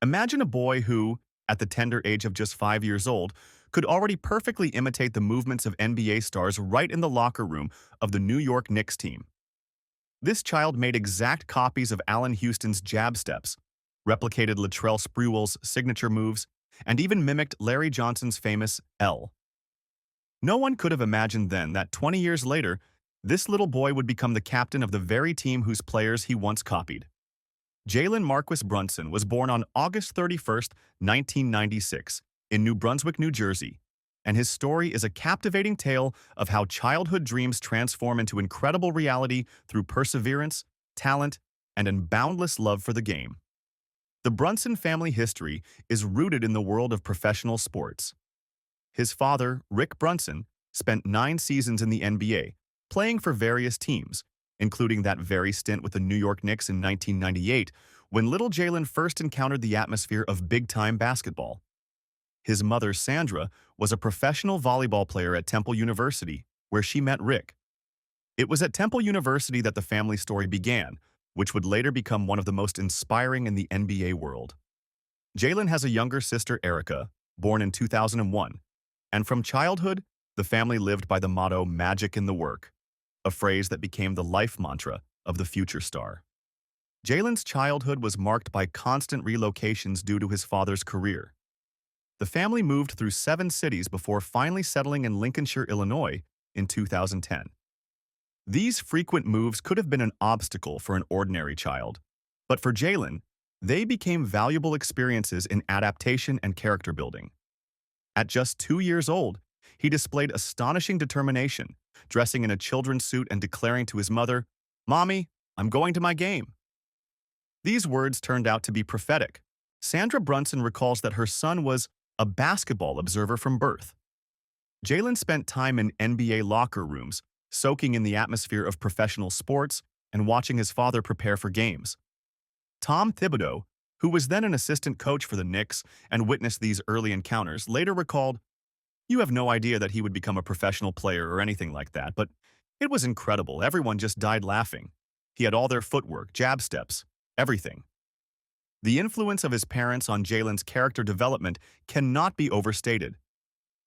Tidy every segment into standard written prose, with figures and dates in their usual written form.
Imagine a boy who, at the tender age of just 5 years old, could already perfectly imitate the movements of NBA stars right in the locker room of the New York Knicks team. This child made exact copies of Allen Houston's jab steps, replicated Latrell Sprewell's signature moves, and even mimicked Larry Johnson's famous L. No one could have imagined then that 20 years later, this little boy would become the captain of the very team whose players he once copied. Jalen Marquis Brunson was born on August 31st, 1996, in New Brunswick, New Jersey, and his story is a captivating tale of how childhood dreams transform into incredible reality through perseverance, talent, and a boundless love for the game. The Brunson family history is rooted in the world of professional sports. His father, Rick Brunson, spent 9 seasons in the NBA, playing for various teams, including that very stint with the New York Knicks in 1998, when little Jalen first encountered the atmosphere of big-time basketball. His mother, Sandra, was a professional volleyball player at Temple University, where she met Rick. It was at Temple University that the family story began, which would later become one of the most inspiring in the NBA world. Jalen has a younger sister, Erica, born in 2001, and from childhood, the family lived by the motto, "Magic in the work," a phrase that became the life mantra of the future star. Jalen's childhood was marked by constant relocations due to his father's career. The family moved through 7 cities before finally settling in Lincolnshire, Illinois, in 2010. These frequent moves could have been an obstacle for an ordinary child, but for Jalen, they became valuable experiences in adaptation and character building. At just 2 years old, he displayed astonishing determination, dressing in a children's suit and declaring to his mother, "Mommy, I'm going to my game." These words turned out to be prophetic. Sandra Brunson recalls that her son was a basketball observer from birth. Jalen spent time in NBA locker rooms, soaking in the atmosphere of professional sports and watching his father prepare for games. Tom Thibodeau, who was then an assistant coach for the Knicks and witnessed these early encounters, later recalled, "You have no idea that he would become a professional player or anything like that, but it was incredible. Everyone just died laughing. He had all their footwork, jab steps, everything." The influence of his parents on Jalen's character development cannot be overstated.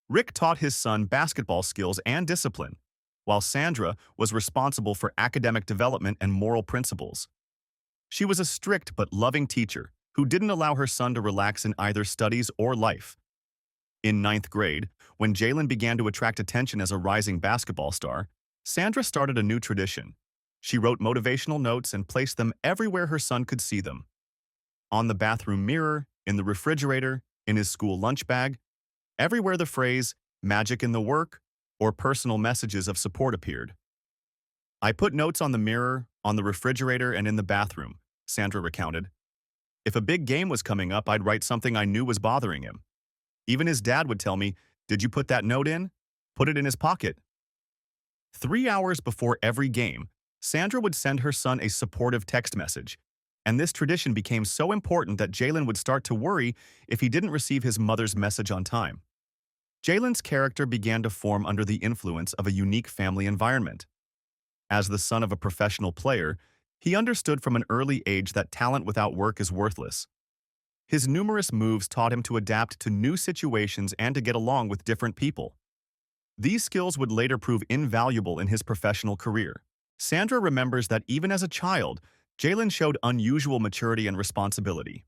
Rick taught his son basketball skills and discipline, while Sandra was responsible for academic development and moral principles. She was a strict but loving teacher who didn't allow her son to relax in either studies or life. In 9th grade, when Jalen began to attract attention as a rising basketball star, Sandra started a new tradition. She wrote motivational notes and placed them everywhere her son could see them. On the bathroom mirror, in the refrigerator, in his school lunch bag, everywhere the phrase, "magic in the work," or personal messages of support appeared. "I put notes on the mirror, on the refrigerator, and in the bathroom," Sandra recounted. "If a big game was coming up, I'd write something I knew was bothering him. Even his dad would tell me, 'Did you put that note in? Put it in his pocket.'" 3 hours before every game, Sandra would send her son a supportive text message, and this tradition became so important that Jalen would start to worry if he didn't receive his mother's message on time. Jalen's character began to form under the influence of a unique family environment. As the son of a professional player, he understood from an early age that talent without work is worthless. His numerous moves taught him to adapt to new situations and to get along with different people. These skills would later prove invaluable in his professional career. Sandra remembers that even as a child, Jalen showed unusual maturity and responsibility.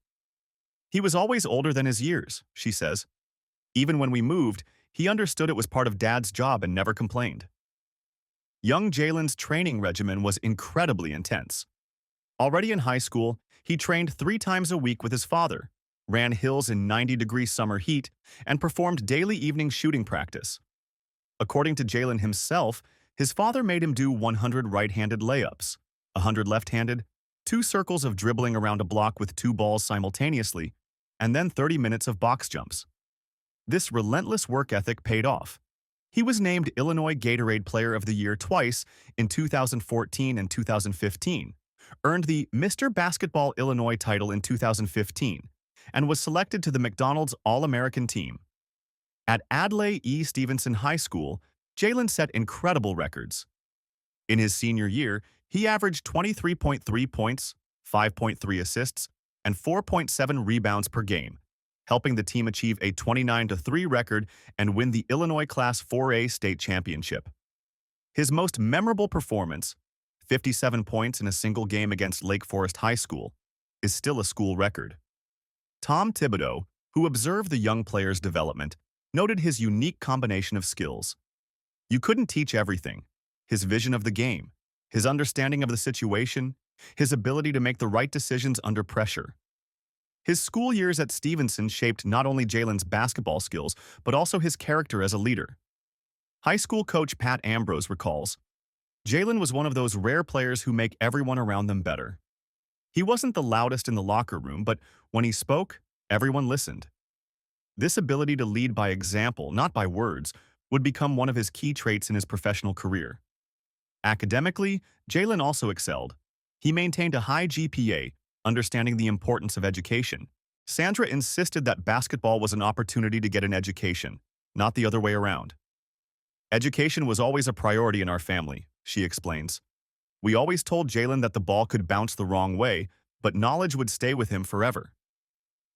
"He was always older than his years," she says. "Even when we moved, he understood it was part of Dad's job and never complained." Young Jalen's training regimen was incredibly intense. Already in high school, he trained 3 times a week with his father, ran hills in 90-degree summer heat, and performed daily evening shooting practice. According to Jalen himself, his father made him do 100 right-handed layups, 100 left-handed, 2 circles of dribbling around a block with 2 balls simultaneously, and then 30 minutes of box jumps. This relentless work ethic paid off. He was named Illinois Gatorade Player of the Year twice in 2014 and 2015, earned the Mr. Basketball Illinois title in 2015, and was selected to the McDonald's All-American team. At Adlai E. Stevenson High School, Jalen set incredible records. In his senior year, he averaged 23.3 points, 5.3 assists, and 4.7 rebounds per game, helping the team achieve a 29-3 record and win the Illinois Class 4A state championship. His most memorable performance, 57 points in a single game against Lake Forest High School, is still a school record. Tom Thibodeau, who observed the young player's development, noted his unique combination of skills. You couldn't teach everything. His vision of the game, his understanding of the situation, his ability to make the right decisions under pressure. His school years at Stevenson shaped not only Jalen's basketball skills, but also his character as a leader. High school coach Pat Ambrose recalls, Jalen was one of those rare players who make everyone around them better. He wasn't the loudest in the locker room, but when he spoke, everyone listened. This ability to lead by example, not by words, would become one of his key traits in his professional career. Academically, Jalen also excelled. He maintained a high GPA, understanding the importance of education. Sandra insisted that basketball was an opportunity to get an education, not the other way around. Education was always a priority in our family, she explains. We always told Jalen that the ball could bounce the wrong way, but knowledge would stay with him forever.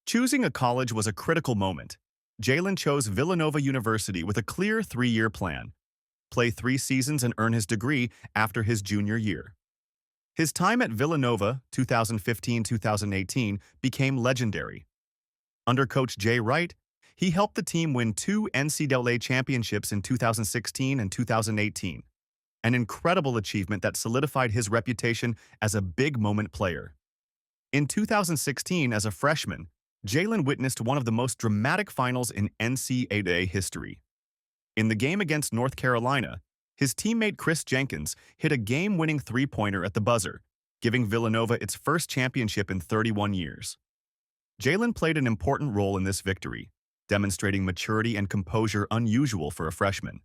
Choosing a college was a critical moment. Jalen chose Villanova University with a clear 3-year plan. Play 3 seasons and earn his degree after his junior year. His time at Villanova, 2015-2018, became legendary. Under coach Jay Wright, he helped the team win 2 NCAA championships in 2016 and 2018, an incredible achievement that solidified his reputation as a big-moment player. In 2016, as a freshman, Jalen witnessed one of the most dramatic finals in NCAA history. In the game against North Carolina, his teammate Chris Jenkins hit a game-winning three-pointer at the buzzer, giving Villanova its first championship in 31 years. Jalen played an important role in this victory, demonstrating maturity and composure unusual for a freshman.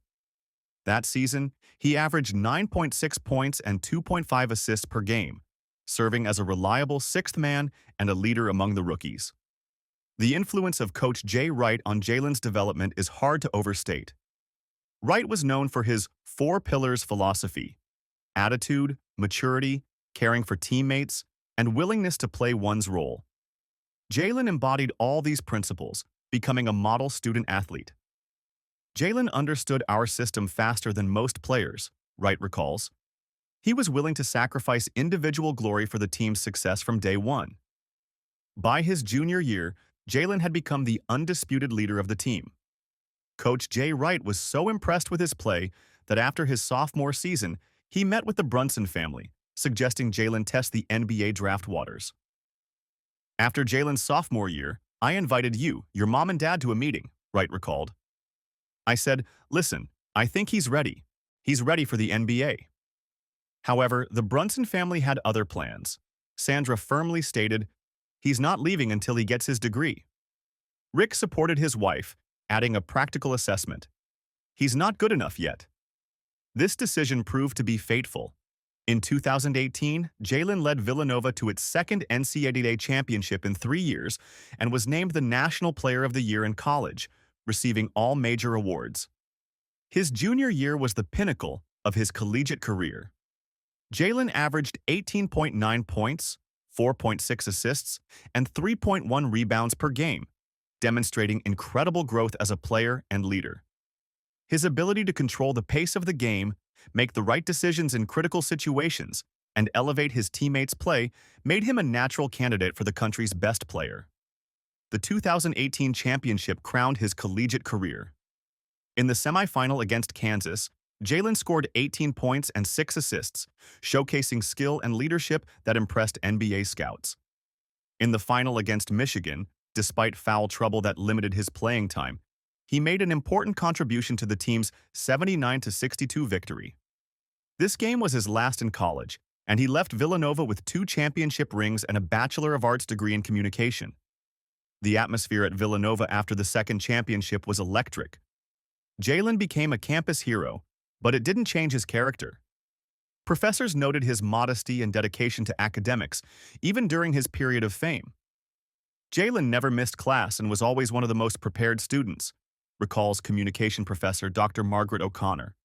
That season, he averaged 9.6 points and 2.5 assists per game, serving as a reliable sixth man and a leader among the rookies. The influence of Coach Jay Wright on Jalen's development is hard to overstate. Wright was known for his 4 pillars philosophy: attitude, maturity, caring for teammates, and willingness to play one's role. Jalen embodied all these principles, becoming a model student-athlete. Jalen understood our system faster than most players, Wright recalls. He was willing to sacrifice individual glory for the team's success from day one. By his junior year, Jalen had become the undisputed leader of the team. Coach Jay Wright was so impressed with his play that after his sophomore season, he met with the Brunson family, suggesting Jalen test the NBA draft waters. After Jalen's sophomore year, I invited you, your mom and dad, to a meeting, Wright recalled. I said, listen, I think he's ready. He's ready for the NBA. However, the Brunson family had other plans. Sandra firmly stated, he's not leaving until he gets his degree. Rick supported his wife, adding a practical assessment. He's not good enough yet. This decision proved to be fateful. In 2018, Jalen led Villanova to its second NCAA championship in 3 years and was named the National Player of the Year in college, receiving all major awards. His junior year was the pinnacle of his collegiate career. Jalen averaged 18.9 points, 4.6 assists, and 3.1 rebounds per game, demonstrating incredible growth as a player and leader. His ability to control the pace of the game, make the right decisions in critical situations, and elevate his teammates' play made him a natural candidate for the country's best player. The 2018 championship crowned his collegiate career. In the semifinal against Kansas, Jalen scored 18 points and 6 assists, showcasing skill and leadership that impressed NBA scouts. In the final against Michigan, despite foul trouble that limited his playing time, he made an important contribution to the team's 79-62 victory. This game was his last in college, and he left Villanova with 2 championship rings and a Bachelor of Arts degree in communication. The atmosphere at Villanova after the second championship was electric. Jalen became a campus hero, but it didn't change his character. Professors noted his modesty and dedication to academics, even during his period of fame. Jalen never missed class and was always one of the most prepared students, recalls communication professor Dr. Margaret O'Connor.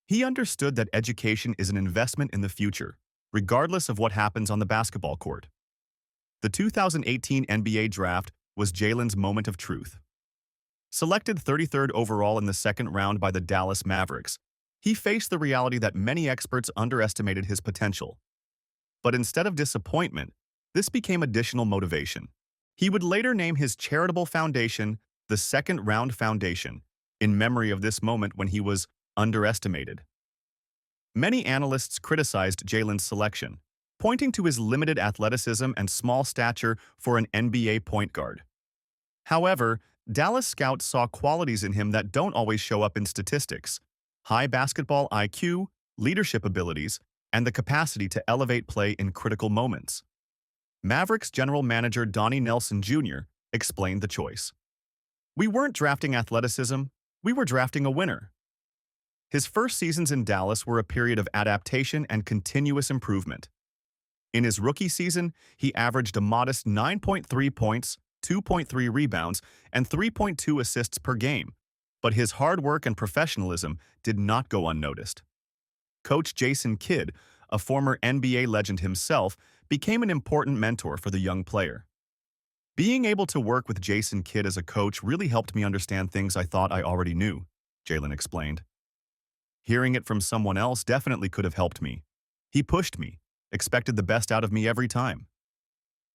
He understood that education is an investment in the future, regardless of what happens on the basketball court. The 2018 NBA Draft was Jalen's moment of truth. Selected 33rd overall in the second round by the Dallas Mavericks, he faced the reality that many experts underestimated his potential. But instead of disappointment, this became additional motivation. He would later name his charitable foundation the Second Round Foundation, in memory of this moment when he was underestimated. Many analysts criticized Jalen's selection, pointing to his limited athleticism and small stature for an NBA point guard. However, Dallas scouts saw qualities in him that don't always show up in statistics: high basketball IQ, leadership abilities, and the capacity to elevate play in critical moments. Mavericks general manager Donnie Nelson Jr. explained the choice. "We weren't drafting athleticism, we were drafting a winner." His first seasons in Dallas were a period of adaptation and continuous improvement. In his rookie season, he averaged a modest 9.3 points, 2.3 rebounds, and 3.2 assists per game, but his hard work and professionalism did not go unnoticed. Coach Jason Kidd, a former NBA legend himself, became an important mentor for the young player. "Being able to work with Jason Kidd as a coach really helped me understand things I thought I already knew," Jalen explained. "Hearing it from someone else definitely could have helped me. He pushed me, expected the best out of me every time."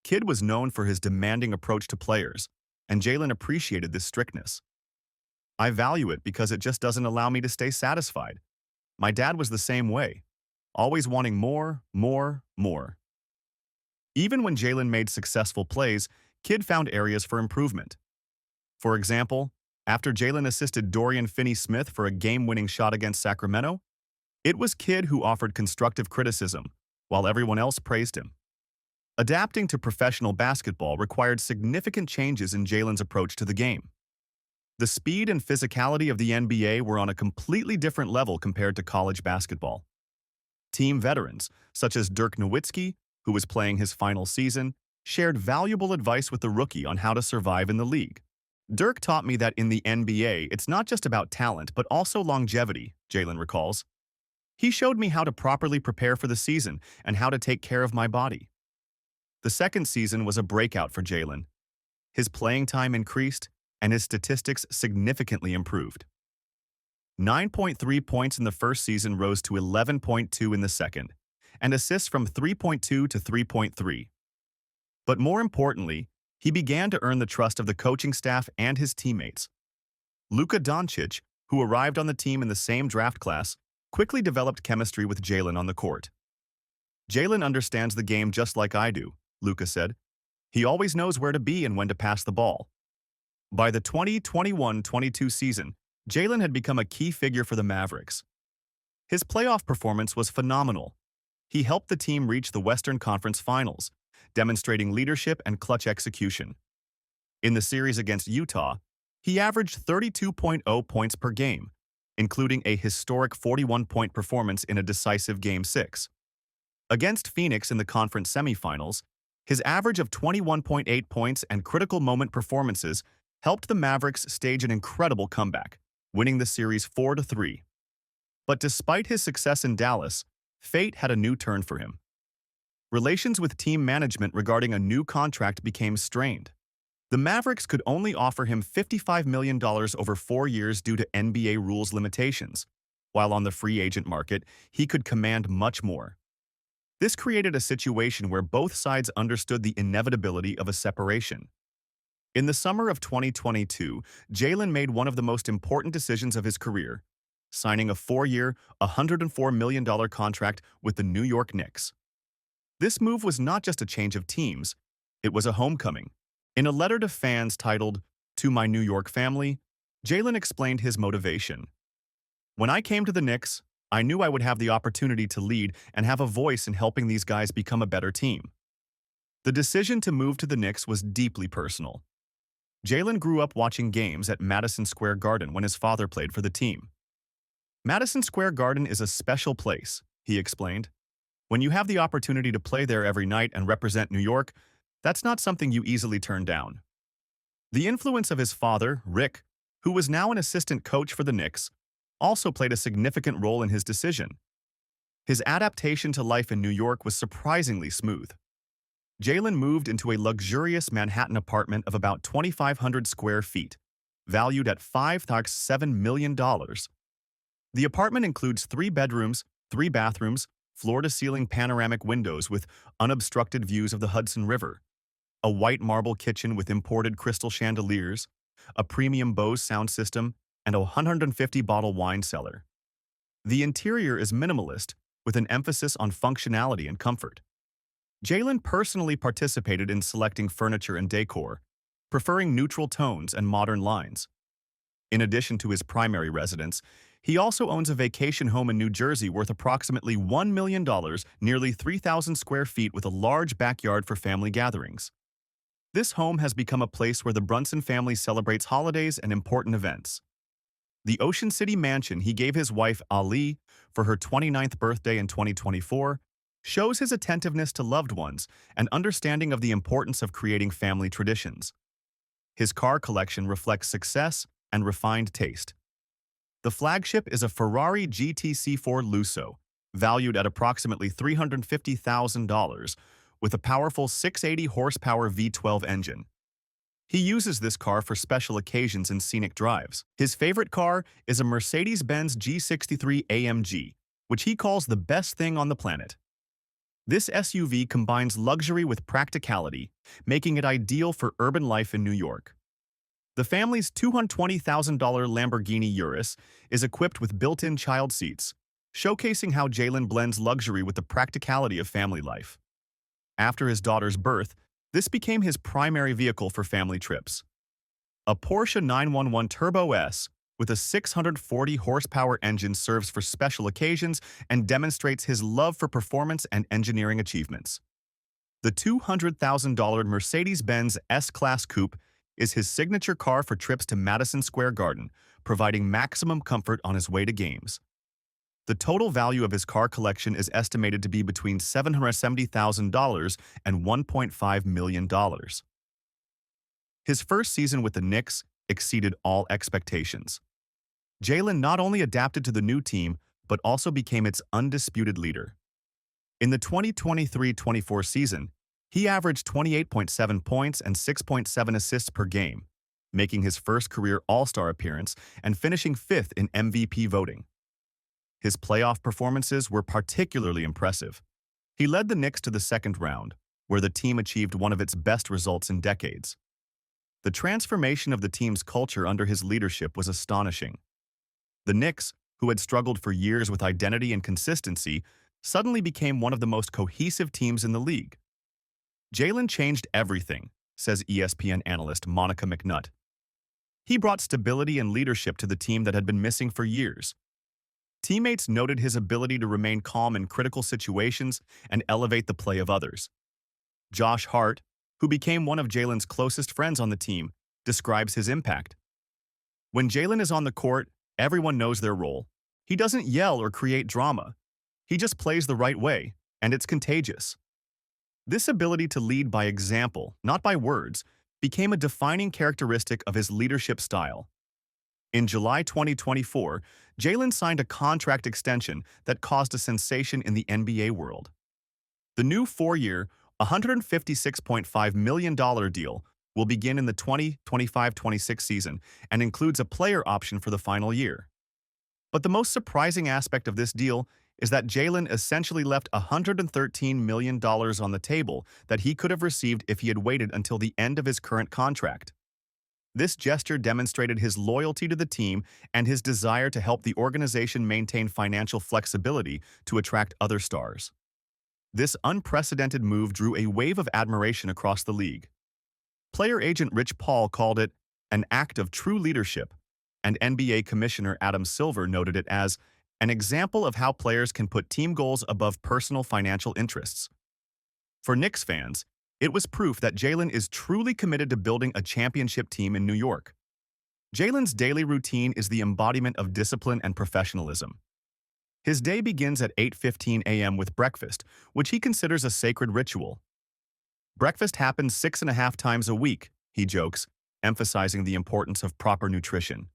Kidd was known for his demanding approach to players, and Jalen appreciated this strictness. "I value it because it just doesn't allow me to stay satisfied. My dad was the same way, always wanting more, more, more." Even when Jalen made successful plays, Kidd found areas for improvement. For example, after Jalen assisted Dorian Finney-Smith for a game-winning shot against Sacramento, it was Kidd who offered constructive criticism, while everyone else praised him. Adapting to professional basketball required significant changes in Jalen's approach to the game. The speed and physicality of the NBA were on a completely different level compared to college basketball. Team veterans, such as Dirk Nowitzki, who was playing his final season, shared valuable advice with the rookie on how to survive in the league. "Dirk taught me that in the NBA, it's not just about talent, but also longevity," Jalen recalls. "He showed me how to properly prepare for the season and how to take care of my body." The second season was a breakout for Jalen. His playing time increased, and his statistics significantly improved. 9.3 points in the first season rose to 11.2 in the second, and assists from 3.2 to 3.3. But more importantly, he began to earn the trust of the coaching staff and his teammates. Luka Doncic, who arrived on the team in the same draft class, quickly developed chemistry with Jalen on the court. "Jalen understands the game just like I do," Luka said. "He always knows where to be and when to pass the ball." By the 2021-22 season, Jalen had become a key figure for the Mavericks. His playoff performance was phenomenal. He helped the team reach the Western Conference Finals, demonstrating leadership and clutch execution. In the series against Utah, he averaged 32.0 points per game, including a historic 41-point performance in a decisive Game 6. Against Phoenix in the conference semifinals, his average of 21.8 points and critical moment performances helped the Mavericks stage an incredible comeback, winning the series 4-3. But despite his success in Dallas, fate had a new turn for him. Relations with team management regarding a new contract became strained. The Mavericks could only offer him $55 million over 4 years due to NBA rules limitations, while on the free agent market, he could command much more. This created a situation where both sides understood the inevitability of a separation. In the summer of 2022, Jalen made one of the most important decisions of his career, signing a 4-year, $104 million contract with the New York Knicks. This move was not just a change of teams, it was a homecoming. In a letter to fans titled, "To My New York Family," Jalen explained his motivation. "When I came to the Knicks, I knew I would have the opportunity to lead and have a voice in helping these guys become a better team." The decision to move to the Knicks was deeply personal. Jalen grew up watching games at Madison Square Garden when his father played for the team. "Madison Square Garden is a special place," he explained. "When you have the opportunity to play there every night and represent New York, that's not something you easily turn down." The influence of his father, Rick, who was now an assistant coach for the Knicks, also played a significant role in his decision. His adaptation to life in New York was surprisingly smooth. Jalen moved into a luxurious Manhattan apartment of about 2,500 square feet, valued at $5.7 million. The apartment includes 3 bedrooms, 3 bathrooms, floor-to-ceiling panoramic windows with unobstructed views of the Hudson River, a white marble kitchen with imported crystal chandeliers, a premium Bose sound system, and a 150-bottle wine cellar. The interior is minimalist, with an emphasis on functionality and comfort. Jalen personally participated in selecting furniture and decor, preferring neutral tones and modern lines. In addition to his primary residence, he also owns a vacation home in New Jersey worth approximately $1 million, nearly 3,000 square feet with a large backyard for family gatherings. This home has become a place where the Brunson family celebrates holidays and important events. The Ocean City mansion he gave his wife Ali for her 29th birthday in 2024 shows his attentiveness to loved ones and understanding of the importance of creating family traditions. His car collection reflects success and refined taste. The flagship is a Ferrari GTC4 Lusso, valued at approximately $350,000, with a powerful 680 horsepower V12 engine. He uses this car for special occasions and scenic drives. His favorite car is a Mercedes-Benz G63 AMG, which he calls the best thing on the planet. This SUV combines luxury with practicality, making it ideal for urban life in New York. The family's $220,000 Lamborghini Urus is equipped with built-in child seats, showcasing how Jalen blends luxury with the practicality of family life. After his daughter's birth, this became his primary vehicle for family trips. A Porsche 911 Turbo S with a 640 horsepower engine serves for special occasions and demonstrates his love for performance and engineering achievements. The $200,000 Mercedes-Benz S-Class Coupe is his signature car for trips to Madison Square Garden, providing maximum comfort on his way to games. The total value of his car collection is estimated to be between $770,000 and $1.5 million. His first season with the Knicks exceeded all expectations. Jalen not only adapted to the new team, but also became its undisputed leader. In the 2023-24 season, he averaged 28.7 points and 6.7 assists per game, making his first career All-Star appearance and finishing 5th in MVP voting. His playoff performances were particularly impressive. He led the Knicks to the second round, where the team achieved one of its best results in decades. The transformation of the team's culture under his leadership was astonishing. The Knicks, who had struggled for years with identity and consistency, suddenly became one of the most cohesive teams in the league. Jalen changed everything, says ESPN analyst Monica McNutt. He brought stability and leadership to the team that had been missing for years. Teammates noted his ability to remain calm in critical situations and elevate the play of others. Josh Hart, who became one of Jalen's closest friends on the team, describes his impact. When Jalen is on the court, everyone knows their role. He doesn't yell or create drama. He just plays the right way, and it's contagious. This ability to lead by example, not by words, became a defining characteristic of his leadership style. In July 2024, Jalen signed a contract extension that caused a sensation in the NBA world. The new 4-year, $156.5 million deal will begin in the 2025-26 season and includes a player option for the final year. But the most surprising aspect of this deal is that Jalen essentially left $113 million on the table that he could have received if he had waited until the end of his current contract. This gesture demonstrated his loyalty to the team and his desire to help the organization maintain financial flexibility to attract other stars. This unprecedented move drew a wave of admiration across the league. Player agent Rich Paul called it an act of true leadership, and NBA Commissioner Adam Silver noted it as an example of how players can put team goals above personal financial interests. For Knicks fans, it was proof that Jalen is truly committed to building a championship team in New York. Jalen's daily routine is the embodiment of discipline and professionalism. His day begins at 8:15 a.m. with breakfast, which he considers a sacred ritual. Breakfast happens 6.5 times a week, he jokes, emphasizing the importance of proper nutrition.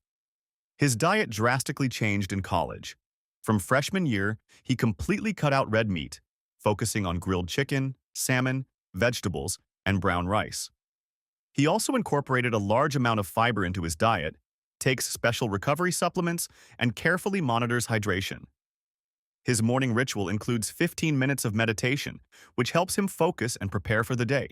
His diet drastically changed in college. From freshman year, he completely cut out red meat, focusing on grilled chicken, salmon, vegetables, and brown rice. He also incorporated a large amount of fiber into his diet, takes special recovery supplements, and carefully monitors hydration. His morning ritual includes 15 minutes of meditation, which helps him focus and prepare for the day.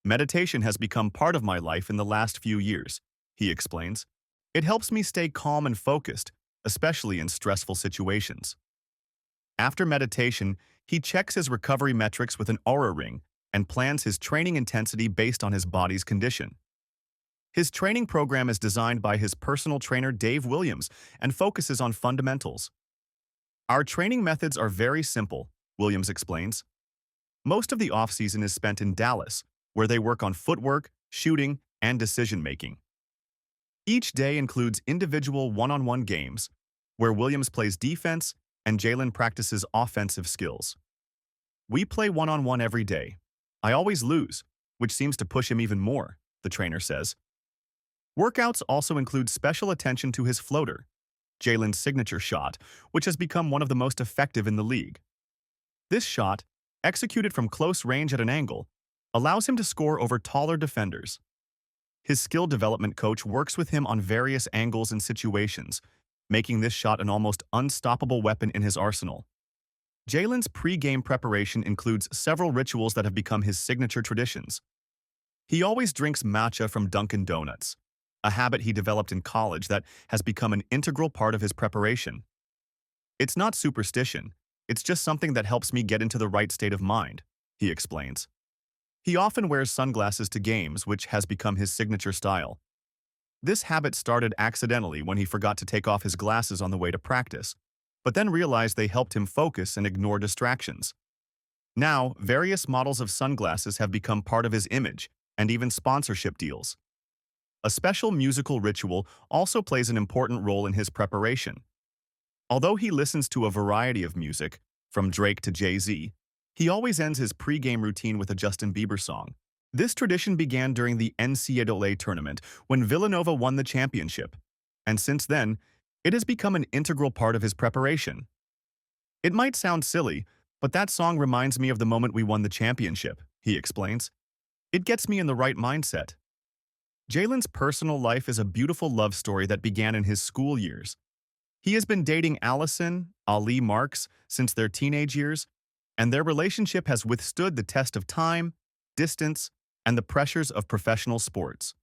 Meditation has become part of my life in the last few years, he explains. It helps me stay calm and focused, especially in stressful situations. After meditation, he checks his recovery metrics with an Oura ring and plans his training intensity based on his body's condition. His training program is designed by his personal trainer Dave Williams and focuses on fundamentals. Our training methods are very simple, Williams explains. Most of the off-season is spent in Dallas, where they work on footwork, shooting, and decision-making. Each day includes individual one-on-one games, where Williams plays defense and Jalen practices offensive skills. We play one-on-one every day. I always lose, which seems to push him even more, the trainer says. Workouts also include special attention to his floater, Jalen's signature shot, which has become one of the most effective in the league. This shot, executed from close range at an angle, allows him to score over taller defenders. His skill development coach works with him on various angles and situations, making this shot an almost unstoppable weapon in his arsenal. Jalen's pre-game preparation includes several rituals that have become his signature traditions. He always drinks matcha from Dunkin' Donuts, a habit he developed in college that has become an integral part of his preparation. It's not superstition, it's just something that helps me get into the right state of mind, he explains. He often wears sunglasses to games, which has become his signature style. This habit started accidentally when he forgot to take off his glasses on the way to practice, but then realized they helped him focus and ignore distractions. Now, various models of sunglasses have become part of his image, and even sponsorship deals. A special musical ritual also plays an important role in his preparation. Although he listens to a variety of music, from Drake to Jay-Z, he always ends his pre-game routine with a Justin Bieber song. This tradition began during the NCAA tournament when Villanova won the championship, and since then, it has become an integral part of his preparation. It might sound silly, but that song reminds me of the moment we won the championship, he explains. It gets me in the right mindset. Jalen's personal life is a beautiful love story that began in his school years. He has been dating Allison, Ali Marks, since their teenage years, and their relationship has withstood the test of time, distance, and the pressures of professional sports.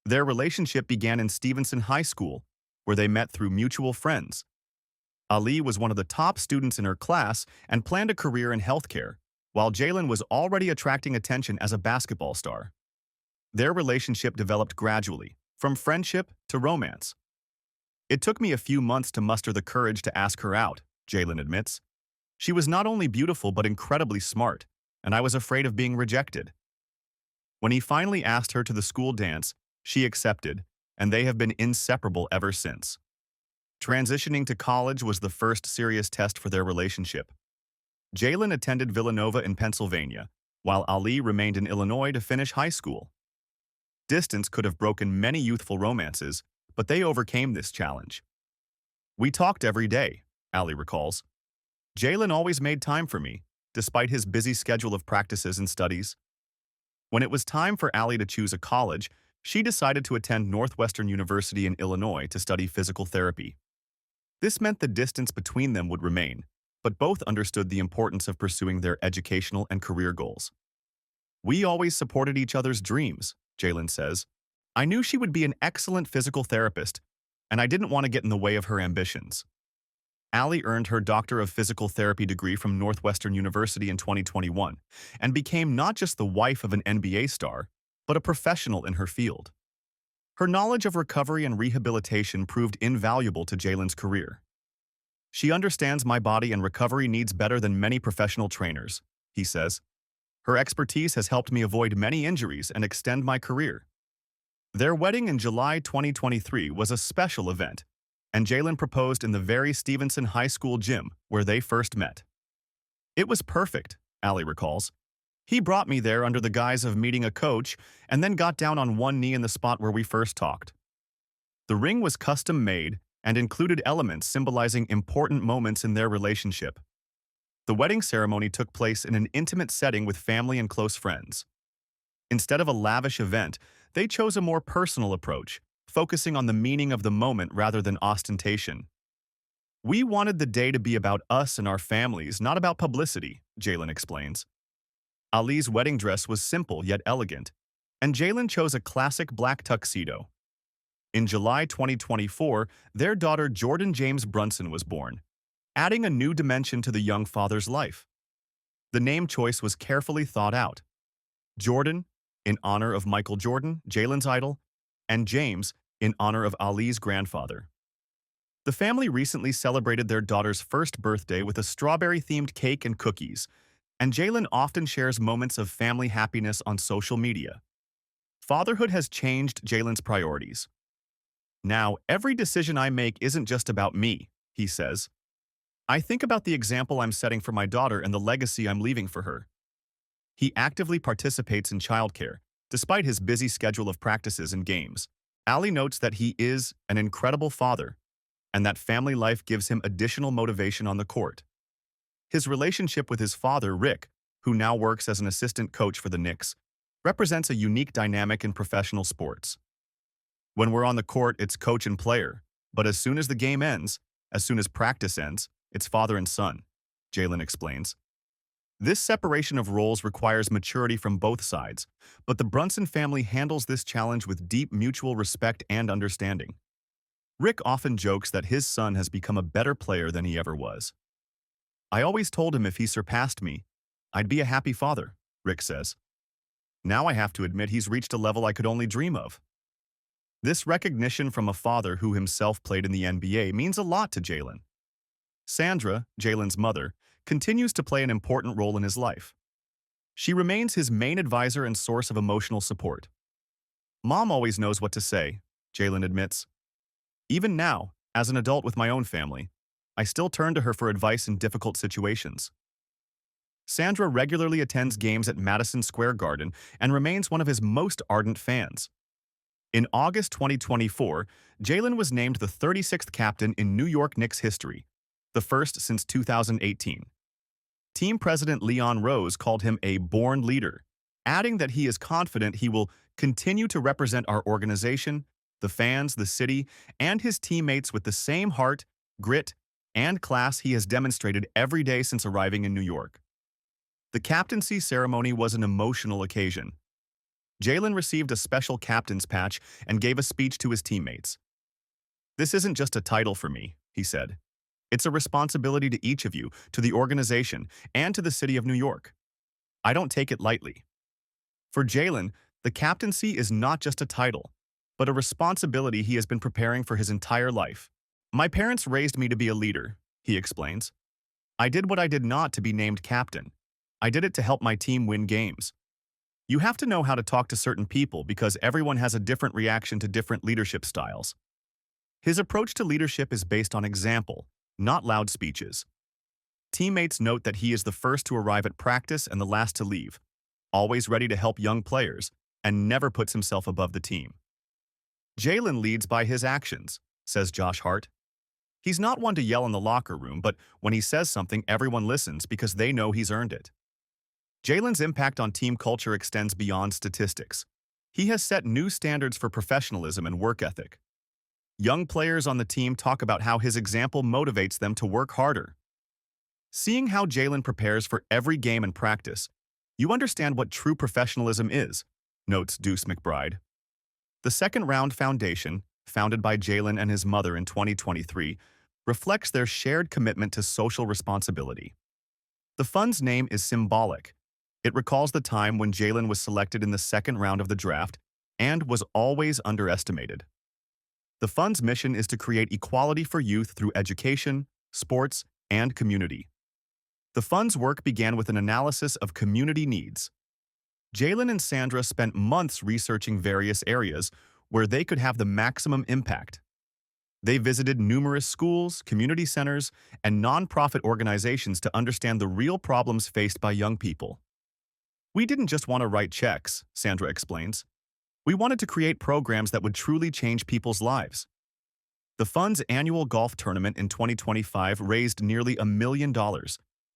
Their relationship began in Stevenson High School, where they met through mutual friends. Ali was one of the top students in her class and planned a career in healthcare, while Jalen was already attracting attention as a basketball star. Their relationship developed gradually, from friendship to romance. It took me a few months to muster the courage to ask her out, Jalen admits. She was not only beautiful but incredibly smart, and I was afraid of being rejected. When he finally asked her to the school dance, she accepted, and they have been inseparable ever since. Transitioning to college was the first serious test for their relationship. Jalen attended Villanova in Pennsylvania, while Ali remained in Illinois to finish high school. Distance could have broken many youthful romances, but they overcame this challenge. We talked every day, Ali recalls. Jalen always made time for me, despite his busy schedule of practices and studies. When it was time for Ali to choose a college, she decided to attend Northwestern University in Illinois to study physical therapy. This meant the distance between them would remain, but both understood the importance of pursuing their educational and career goals. We always supported each other's dreams, Jalen says. I knew she would be an excellent physical therapist, and I didn't want to get in the way of her ambitions. Ali earned her Doctor of Physical Therapy degree from Northwestern University in 2021 and became not just the wife of an NBA star, but a professional in her field. Her knowledge of recovery and rehabilitation proved invaluable to Jalen's career. She understands my body and recovery needs better than many professional trainers, he says. Her expertise has helped me avoid many injuries and extend my career. Their wedding in July 2023 was a special event, and Jalen proposed in the very Stevenson High School gym where they first met. It was perfect, Ali recalls. He brought me there under the guise of meeting a coach and then got down on one knee in the spot where we first talked. The ring was custom-made and included elements symbolizing important moments in their relationship. The wedding ceremony took place in an intimate setting with family and close friends. Instead of a lavish event, they chose a more personal approach, focusing on the meaning of the moment rather than ostentation. We wanted the day to be about us and our families, not about publicity, Jalen explains. Ali's wedding dress was simple yet elegant, and Jalen chose a classic black tuxedo. In July 2024, their daughter Jordan James Brunson was born, adding a new dimension to the young father's life. The name choice was carefully thought out. Jordan, in honor of Michael Jordan, Jalen's idol, and James, in honor of Ali's grandfather. The family recently celebrated their daughter's first birthday with a strawberry-themed cake and cookies, and Jalen often shares moments of family happiness on social media. Fatherhood has changed Jalen's priorities. Now, every decision I make isn't just about me, he says. I think about the example I'm setting for my daughter and the legacy I'm leaving for her. He actively participates in childcare, despite his busy schedule of practices and games. Ali notes that he is an incredible father, and that family life gives him additional motivation on the court. His relationship with his father, Rick, who now works as an assistant coach for the Knicks, represents a unique dynamic in professional sports. When we're on the court, it's coach and player, but as soon as the game ends, as soon as practice ends, it's father and son, Jalen explains. This separation of roles requires maturity from both sides, but the Brunson family handles this challenge with deep mutual respect and understanding. Rick often jokes that his son has become a better player than he ever was. I always told him if he surpassed me, I'd be a happy father, Rick says. Now I have to admit he's reached a level I could only dream of. This recognition from a father who himself played in the NBA means a lot to Jalen. Sandra, Jalen's mother, continues to play an important role in his life. She remains his main advisor and source of emotional support. Mom always knows what to say, Jalen admits. Even now, as an adult with my own family, I still turn to her for advice in difficult situations. Sandra regularly attends games at Madison Square Garden and remains one of his most ardent fans. In August 2024, Jalen was named the 36th captain in New York Knicks history, the first since 2018. Team president Leon Rose called him a born leader, adding that he is confident he will continue to represent our organization, the fans, the city, and his teammates with the same heart, grit, and class he has demonstrated every day since arriving in New York. The captaincy ceremony was an emotional occasion. Jalen received a special captain's patch and gave a speech to his teammates. This isn't just a title for me, he said. It's a responsibility to each of you, to the organization, and to the city of New York. I don't take it lightly. For Jalen, the captaincy is not just a title, but a responsibility he has been preparing for his entire life. My parents raised me to be a leader, he explains. I did what I did not to be named captain. I did it to help my team win games. You have to know how to talk to certain people because everyone has a different reaction to different leadership styles. His approach to leadership is based on example, not loud speeches. Teammates note that he is the first to arrive at practice and the last to leave, always ready to help young players, and never puts himself above the team. Jalen leads by his actions, says Josh Hart. He's not one to yell in the locker room, but when he says something, everyone listens because they know he's earned it. Jalen's impact on team culture extends beyond statistics. He has set new standards for professionalism and work ethic. Young players on the team talk about how his example motivates them to work harder. Seeing how Jalen prepares for every game and practice, you understand what true professionalism is, notes Deuce McBride. The Second Round Foundation, founded by Jalen and his mother in 2023, reflects their shared commitment to social responsibility. The fund's name is symbolic. It recalls the time when Jalen was selected in the second round of the draft and was always underestimated. The fund's mission is to create equality for youth through education, sports, and community. The fund's work began with an analysis of community needs. Jalen and Sandra spent months researching various areas where they could have the maximum impact. They visited numerous schools, community centers, and nonprofit organizations to understand the real problems faced by young people. We didn't just want to write checks, Sandra explains. We wanted to create programs that would truly change people's lives. The fund's annual golf tournament in 2025 raised nearly $1 million,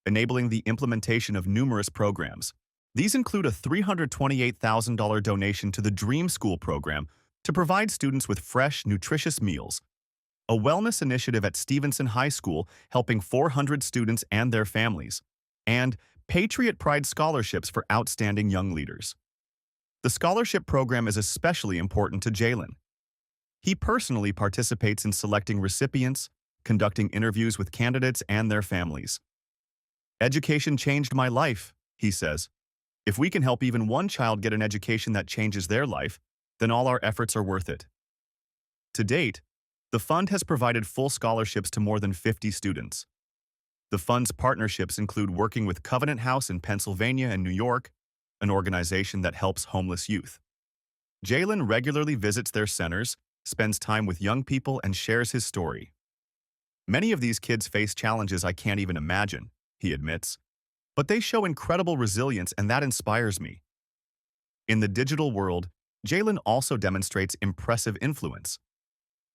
enabling the implementation of numerous programs. These include a $328,000 donation to the Dream School program to provide students with fresh, nutritious meals, a wellness initiative at Stevenson High School helping 400 students and their families, and Patriot Pride scholarships for outstanding young leaders. The scholarship program is especially important to Jalen. He personally participates in selecting recipients, conducting interviews with candidates and their families. "Education changed my life," he says. "If we can help even one child get an education that changes their life, then all our efforts are worth it." To date, the fund has provided full scholarships to more than 50 students. The fund's partnerships include working with Covenant House in Pennsylvania and New York, an organization that helps homeless youth. Jalen regularly visits their centers, spends time with young people, and shares his story. "Many of these kids face challenges I can't even imagine," he admits, "but they show incredible resilience and that inspires me." In the digital world, Jalen also demonstrates impressive influence.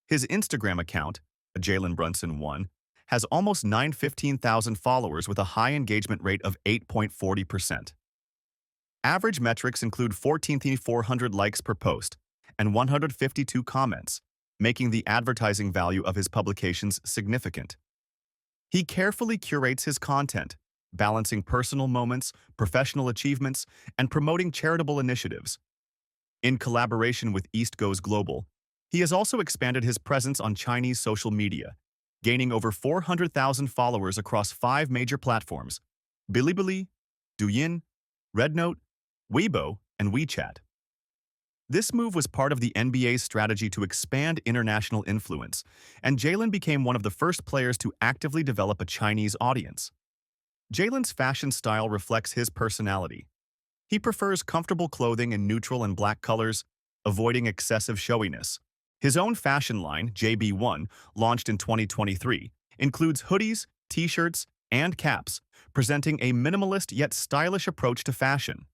His Instagram account, Jalen Brunson 1, has almost 915,000 followers with a high engagement rate of 8.40%. Average metrics include 14,400 likes per post and 152 comments, making the advertising value of his publications significant. He carefully curates his content, balancing personal moments, professional achievements, and promoting charitable initiatives. In collaboration with East Goes Global, he has also expanded his presence on Chinese social media, gaining over 400,000 followers across 5 major platforms: Bilibili, Douyin, Rednote, Weibo, and WeChat. This move was part of the NBA's strategy to expand international influence, and Jalen became one of the first players to actively develop a Chinese audience. Jalen's fashion style reflects his personality. He prefers comfortable clothing in neutral and black colors, avoiding excessive showiness. His own fashion line, JB1, launched in 2023, includes hoodies, t-shirts, and caps, presenting a minimalist yet stylish approach to fashion.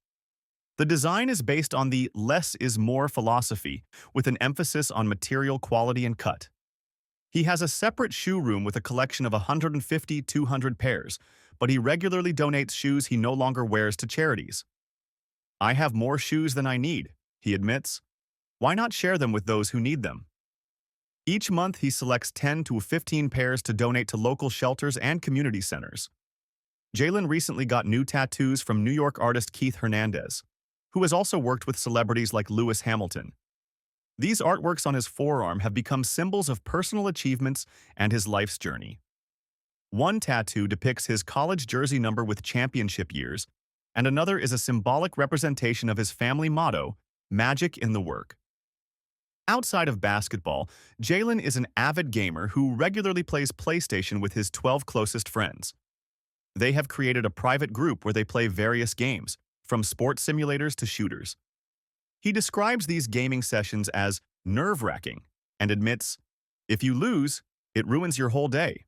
The design is based on the "less is more" philosophy, with an emphasis on material quality and cut. He has a separate shoe room with a collection of 150-200 pairs, but he regularly donates shoes he no longer wears to charities. "I have more shoes than I need," he admits. "Why not share them with those who need them?" Each month, he selects 10 to 15 pairs to donate to local shelters and community centers. Jalen recently got new tattoos from New York artist Keith Hernandez, who has also worked with celebrities like Lewis Hamilton. These artworks on his forearm have become symbols of personal achievements and his life's journey. One tattoo depicts his college jersey number with championship years, and another is a symbolic representation of his family motto, "Magic in the Work." Outside of basketball, Jalen is an avid gamer who regularly plays PlayStation with his 12 closest friends. They have created a private group where they play various games, from sports simulators to shooters. He describes these gaming sessions as nerve-wracking and admits, "If you lose, it ruins your whole day."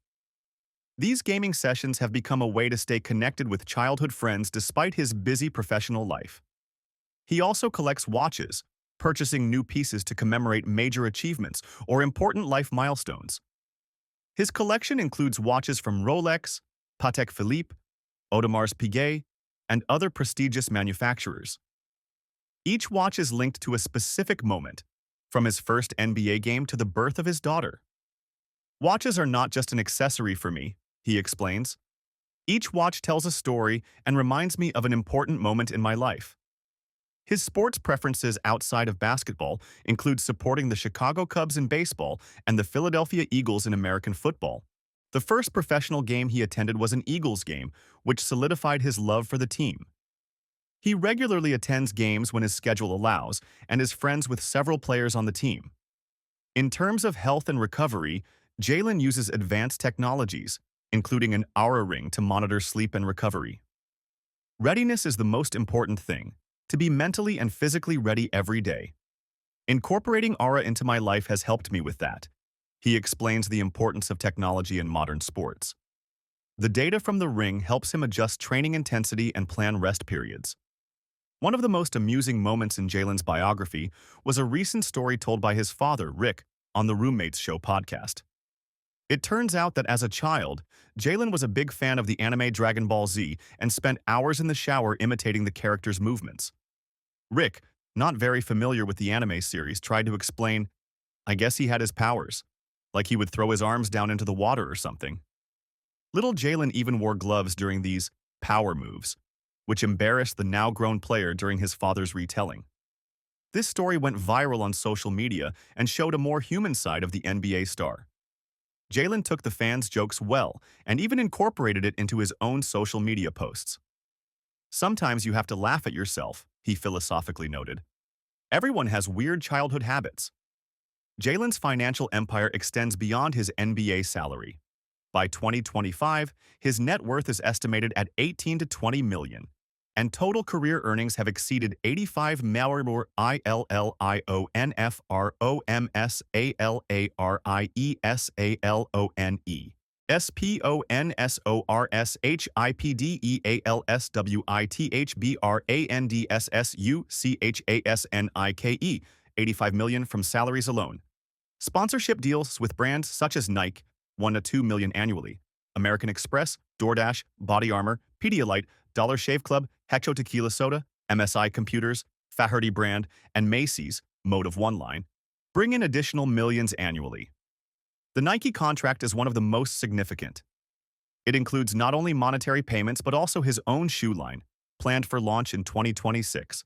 These gaming sessions have become a way to stay connected with childhood friends despite his busy professional life. He also collects watches, purchasing new pieces to commemorate major achievements or important life milestones. His collection includes watches from Rolex, Patek Philippe, Audemars Piguet, and other prestigious manufacturers. Each watch is linked to a specific moment, from his first NBA game to the birth of his daughter. "Watches are not just an accessory for me," he explains. "Each watch tells a story and reminds me of an important moment in my life." His sports preferences outside of basketball include supporting the Chicago Cubs in baseball and the Philadelphia Eagles in American football. The first professional game he attended was an Eagles game, which solidified his love for the team. He regularly attends games when his schedule allows and is friends with several players on the team. In terms of health and recovery, Jalen uses advanced technologies, including an Aura ring to monitor sleep and recovery. "Readiness is the most important thing, to be mentally and physically ready every day. Incorporating Aura into my life has helped me with that." He explains the importance of technology in modern sports. The data from the ring helps him adjust training intensity and plan rest periods. One of the most amusing moments in Jalen's biography was a recent story told by his father, Rick, on the Roommates Show podcast. It turns out that as a child, Jalen was a big fan of the anime Dragon Ball Z and spent hours in the shower imitating the characters' movements. Rick, not very familiar with the anime series, tried to explain, I guess he had his powers, like he would throw his arms down into the water or something. Little Jalen even wore gloves during these power moves, which embarrassed the now-grown player during his father's retelling. This story went viral on social media and showed a more human side of the NBA star. Jalen took the fans' jokes well and even incorporated it into his own social media posts. Sometimes you have to laugh at yourself, he philosophically noted. Everyone has weird childhood habits. Jalen's financial empire extends beyond his NBA salary. By 2025, his net worth is estimated at 18 to 20 million, and total career earnings have exceeded 85 million SPONSALSHIPDEALSWITHBRANDSSUCHASNIKE, 85 million from salaries alone. Sponsorship deals with brands such as Nike, 1 to 2 million annually. American Express, DoorDash, Body Armor, Pedialyte, Dollar Shave Club, Hecho Tequila Soda, MSI Computers, Faherty Brand, and Macy's, Mode of One line, bring in additional millions annually. The Nike contract is one of the most significant. It includes not only monetary payments but also his own shoe line, planned for launch in 2026.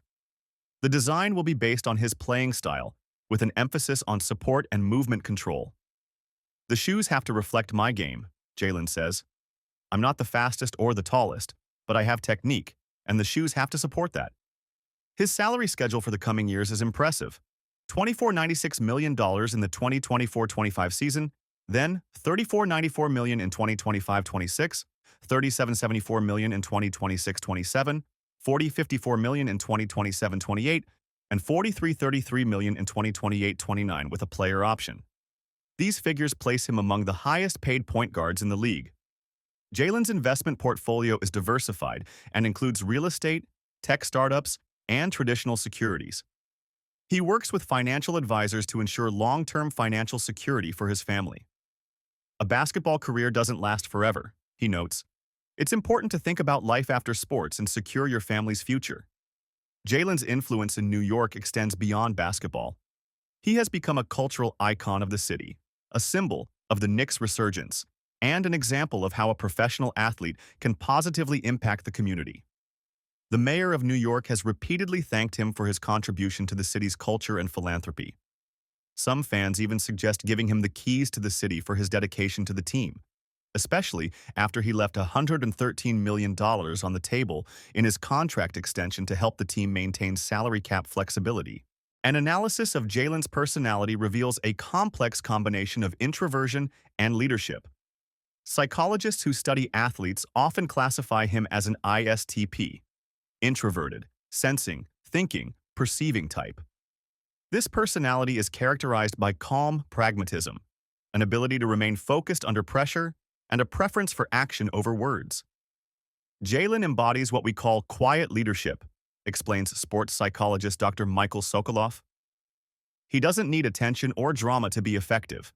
The design will be based on his playing style, with an emphasis on support and movement control. The shoes have to reflect my game, Jalen says. I'm not the fastest or the tallest, but I have technique, and the shoes have to support that. His salary schedule for the coming years is impressive. $24.96 million in the 2024-25 season, then $34.94 million in 2025-26, $37.74 million in 2026-27, $40.54 million in 2027-28, and $43.33 million in 2028-29 with a player option. These figures place him among the highest-paid point guards in the league. Jalen's investment portfolio is diversified and includes real estate, tech startups, and traditional securities. He works with financial advisors to ensure long-term financial security for his family. A basketball career doesn't last forever, he notes. It's important to think about life after sports and secure your family's future. Jalen's influence in New York extends beyond basketball. He has become a cultural icon of the city, a symbol of the Knicks' resurgence, and an example of how a professional athlete can positively impact the community. The mayor of New York has repeatedly thanked him for his contribution to the city's culture and philanthropy. Some fans even suggest giving him the keys to the city for his dedication to the team, especially after he left $113 million on the table in his contract extension to help the team maintain salary cap flexibility. An analysis of Jalen's personality reveals a complex combination of introversion and leadership. Psychologists who study athletes often classify him as an ISTP, introverted, sensing, thinking, perceiving type. This personality is characterized by calm pragmatism, an ability to remain focused under pressure, and a preference for action over words. Jalen embodies what we call quiet leadership, explains sports psychologist Dr. Michael Sokoloff. He doesn't need attention or drama to be effective.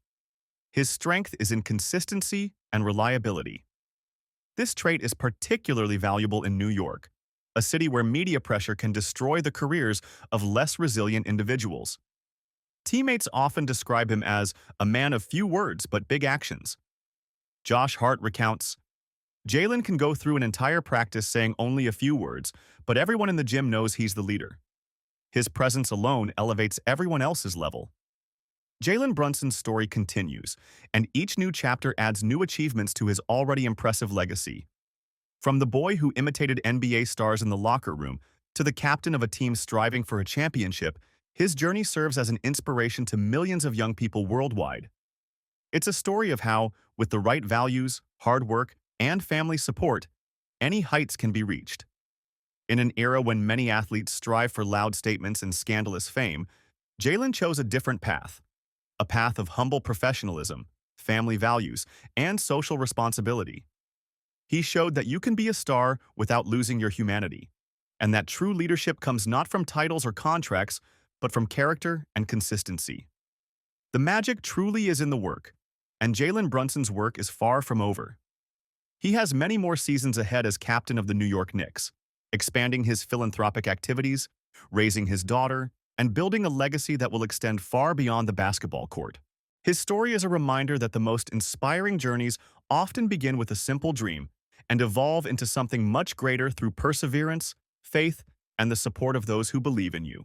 His strength is in consistency and reliability. This trait is particularly valuable in New York, a city where media pressure can destroy the careers of less resilient individuals. Teammates often describe him as a man of few words but big actions. Josh Hart recounts, Jalen can go through an entire practice saying only a few words, but everyone in the gym knows he's the leader. His presence alone elevates everyone else's level. Jalen Brunson's story continues, and each new chapter adds new achievements to his already impressive legacy. From the boy who imitated NBA stars in the locker room to the captain of a team striving for a championship, his journey serves as an inspiration to millions of young people worldwide. It's a story of how, with the right values, hard work, and family support, any heights can be reached. In an era when many athletes strive for loud statements and scandalous fame, Jalen chose a different path, a path of humble professionalism, family values, and social responsibility. He showed that you can be a star without losing your humanity, and that true leadership comes not from titles or contracts, but from character and consistency. The magic truly is in the work, and Jalen Brunson's work is far from over. He has many more seasons ahead as captain of the New York Knicks, expanding his philanthropic activities, raising his daughter, and building a legacy that will extend far beyond the basketball court. His story is a reminder that the most inspiring journeys often begin with a simple dream and evolve into something much greater through perseverance, faith, and the support of those who believe in you.